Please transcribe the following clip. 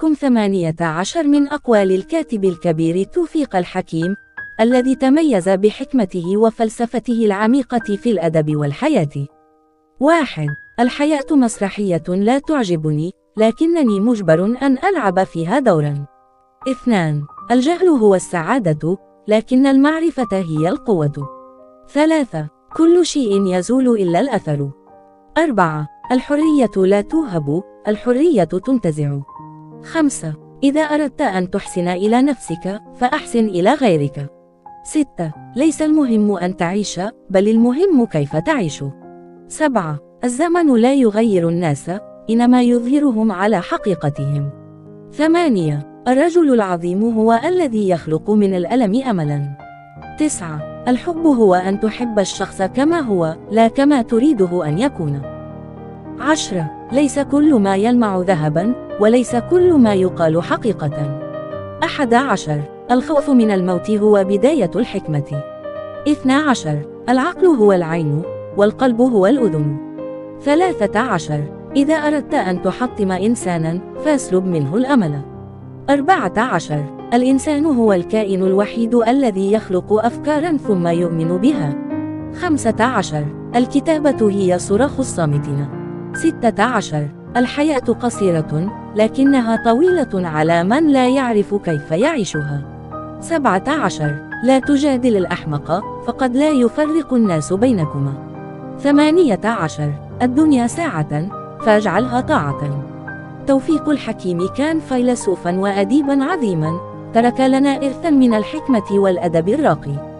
إليكم 18 من أقوال الكاتب الكبير توفيق الحكيم، الذي تميز بحكمته وفلسفته العميقة في الأدب والحياة. 1. الحياة مسرحية لا تعجبني، لكنني مجبر أن ألعب فيها دورا. 2. الجهل هو السعادة، لكن المعرفة هي القوة. 3. كل شيء يزول إلا الأثر. 4. الحرية لا توهب، الحرية تنتزع. 5. إذا أردت أن تحسن إلى نفسك، فأحسن إلى غيرك. 6. ليس المهم أن تعيش، بل المهم كيف تعيش. 7. الزمن لا يغير الناس، إنما يظهرهم على حقيقتهم. 8. الرجل العظيم هو الذي يخلق من الألم أملا. 9. الحب هو أن تحب الشخص كما هو، لا كما تريده أن يكون. 10. ليس كل ما يلمع ذهبا، وليس كل ما يقال حقيقة. 11. الخوف من الموت هو بداية الحكمة. 12. العقل هو العين، والقلب هو الأذن. 13. إذا أردت أن تحطم إنسانا، فاسلب منه الأمل. 14. الإنسان هو الكائن الوحيد الذي يخلق أفكارا ثم يؤمن بها. 15. الكتابة هي صراخ الصامتين. 16. الحياة قصيرة، لكنها طويلة على من لا يعرف كيف يعيشها. 17. لا تجادل الأحمق، فقد لا يفرق الناس بينكما. 18. الدنيا ساعة، فاجعلها طاعة. توفيق الحكيم كان فيلسوفا وأديبا عظيما، ترك لنا إرثا من الحكمة والأدب الراقي.